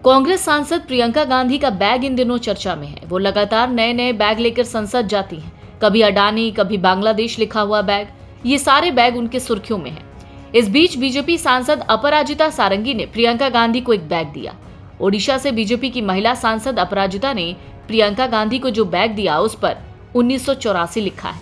कांग्रेस सांसद प्रियंका गांधी का बैग इन दिनों चर्चा में है। वो लगातार नए नए बैग लेकर संसद जाती हैं। कभी अडानी, कभी बांग्लादेश लिखा हुआ बैग। ये सारे बैग उनके सुर्खियों में हैं। इस बीच बीजेपी सांसद अपराजिता सारंगी ने प्रियंका गांधी को एक बैग दिया। ओडिशा से बीजेपी की महिला सांसद अपराजिता ने प्रियंका गांधी को जो बैग दिया उस पर 1984 लिखा है।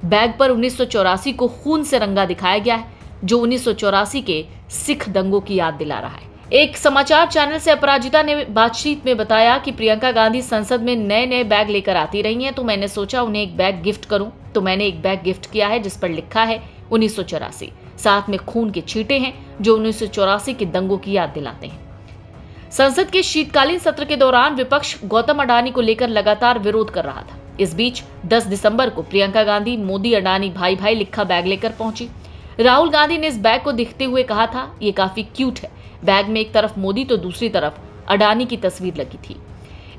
बैग पर 1984 को खून से रंगा दिखाया गया है, जो 1984 के सिख दंगों की याद दिला रहा है। एक समाचार चैनल से अपराजिता ने बातचीत में बताया कि प्रियंका गांधी संसद में नए नए बैग लेकर आती रही हैं, तो मैंने सोचा उन्हें एक बैग गिफ्ट करूं। तो मैंने एक बैग गिफ्ट किया है जिस पर लिखा है 1984। साथ में खून के छींटे हैं जो 1984 के दंगों की याद दिलाते हैं। संसद के शीतकालीन सत्र के दौरान विपक्ष गौतम अडानी को लेकर लगातार विरोध कर रहा था। इस बीच 10 दिसंबर को प्रियंका गांधी मोदी अडानी भाई भाई लिखा बैग लेकर पहुंची। राहुल गांधी ने इस बैग को दिखते हुए कहा था, ये काफी क्यूट है। बैग में एक तरफ मोदी तो दूसरी तरफ अडानी की तस्वीर लगी थी।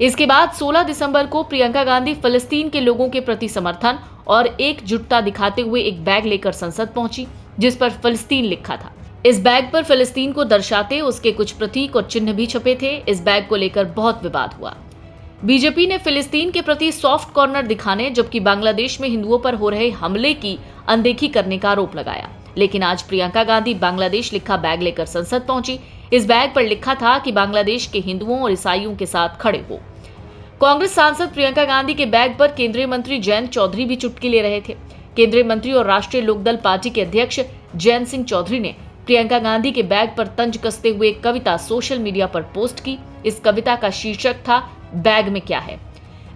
इसके बाद 16 दिसंबर को प्रियंका गांधी फिलिस्तीन के लोगों के प्रति समर्थन और एकजुटता दिखाते हुए एक बैग लेकर संसद पहुंची, जिस पर फिलिस्तीन लिखा था। इस बैग पर फिलिस्तीन को दर्शाते उसके कुछ प्रतीक और चिन्ह भी छपे थे। इस बैग को लेकर बहुत विवाद हुआ। बीजेपी ने फिलिस्तीन के प्रति सॉफ्ट कॉर्नर दिखाने, जबकि बांग्लादेश में हिंदुओं पर हो रहे हमले की अनदेखी करने का आरोप लगाया। लेकिन आज प्रियंका गांधी बांग्लादेश लिखा बैग लेकर संसद पहुंची। इस बैग पर लिखा था कि बांग्लादेश के हिंदुओं और ईसाइयों के साथ खड़े हो। कांग्रेस सांसद प्रियंका गांधी के बैग पर केंद्रीय मंत्री जयंत चौधरी भी चुटकी ले रहे थे। केंद्रीय मंत्री और राष्ट्रीय लोकदल पार्टी के अध्यक्ष जयंत सिंह चौधरी ने प्रियंका गांधी के बैग पर तंज कसते हुए एक कविता सोशल मीडिया पर पोस्ट की। इस कविता का शीर्षक था बैग में क्या है।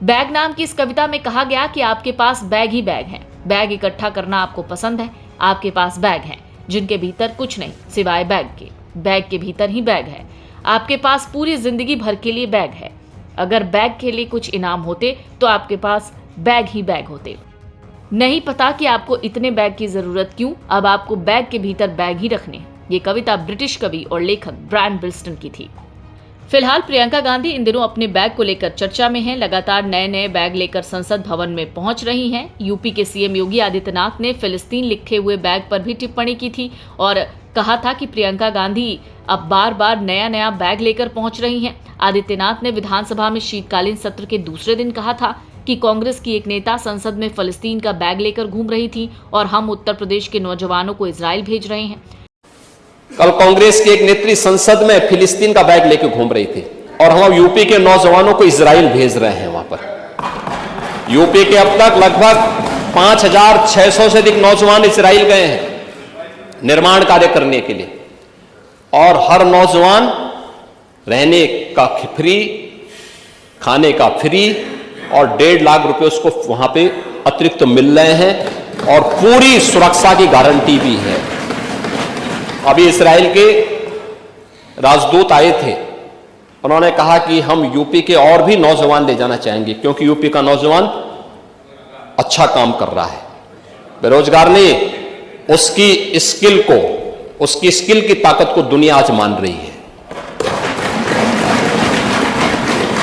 बैग नाम की इस कविता में कहा गया कि आपके पास बैग ही बैग है। बैग इकट्ठा करना आपको पसंद है। आपके पास बैग हैं जिनके भीतर कुछ नहीं सिवाय बैग के। बैग के भीतर ही बैग है। आपके पास पूरी जिंदगी भर के लिए बैग है। अगर बैग के लिए कुछ इनाम होते तो आपके पास बैग ही बैग होते। नहीं पता कि आपको इतने बैग की जरूरत क्यों, अब आपको बैग के भीतर बैग ही रखने। ये कविता ब्रिटिश कवि और लेखक ब्रायन बिल्स्टन की थी। फिलहाल प्रियंका गांधी इन दिनों अपने बैग को लेकर चर्चा में हैं। लगातार नए नए बैग लेकर संसद भवन में पहुंच रही हैं। यूपी के सीएम योगी आदित्यनाथ ने फिलिस्तीन लिखे हुए बैग पर भी टिप्पणी की थी और कहा था कि प्रियंका गांधी अब बार बार नया नया बैग लेकर पहुंच रही हैं। आदित्यनाथ ने विधानसभा में शीतकालीन सत्र के दूसरे दिन कहा था कि कांग्रेस की एक नेता संसद में फिलिस्तीन का बैग लेकर घूम रही थी और हम उत्तर प्रदेश के नौजवानों को इजराइल भेज रहे हैं। कल कांग्रेस की एक नेत्री संसद में फिलिस्तीन का बैग लेकर घूम रही थी और हम यूपी के नौजवानों को इजराइल भेज रहे हैं। वहां पर यूपी के अब तक लगभग 5,600 से अधिक नौजवान इजराइल गए हैं निर्माण कार्य करने के लिए, और हर नौजवान रहने का फ्री, खाने का फ्री और 1.5 लाख रुपए उसको वहां पे अतिरिक्त मिल रहे हैं और पूरी सुरक्षा की गारंटी भी है। अभी इजराइल के राजदूत आए थे, उन्होंने कहा कि हम यूपी के और भी नौजवान ले जाना चाहेंगे क्योंकि यूपी का नौजवान अच्छा काम कर रहा है। बेरोजगार नहीं, उसकी स्किल की ताकत को दुनिया आज मान रही है।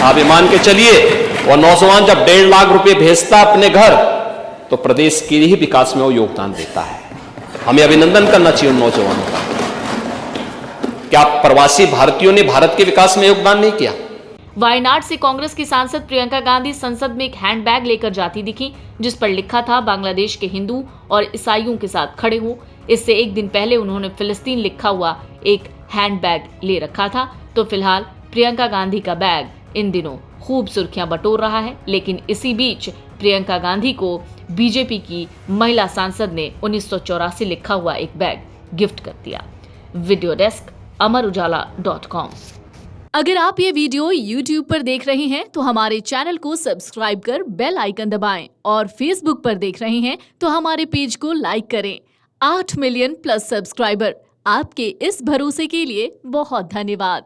आप ये मान के चलिए, वो नौजवान जब 1.5 लाख रुपए भेजता अपने घर तो प्रदेश के ही विकास में वो योगदान देता है। हमें अभिनंदन करना चाहिए उन नौजवानों का। क्या प्रवासी भारतीयों ने भारत के विकास में योगदान नहीं किया? वायनाड से कांग्रेस की सांसद प्रियंका गांधी संसद में एक हैंडबैग लेकर जाती दिखी, जिस पर लिखा था बांग्लादेश के हिंदू और ईसाइयों के साथ खड़े हो। इससे एक दिन पहले उन्होंने फिलिस्तीन लिखा हुआ एक हैंडबैग ले रखा था। तो फिलहाल प्रियंका गांधी का बैग इन दिनों खूब सुर्खियां बटोर रहा है। लेकिन इसी बीच प्रियंका गांधी को बीजेपी की महिला सांसद ने 1984 लिखा हुआ एक बैग गिफ्ट कर दिया। Video desk amarujala.com। अगर आप ये वीडियो YouTube पर देख रहे हैं तो हमारे चैनल को सब्सक्राइब कर बेल आइकन दबाएं, और Facebook पर देख रहे हैं तो हमारे पेज को लाइक करें। 8 मिलियन प्लस सब्सक्राइबर, आपके इस भरोसे के लिए बहुत धन्यवाद।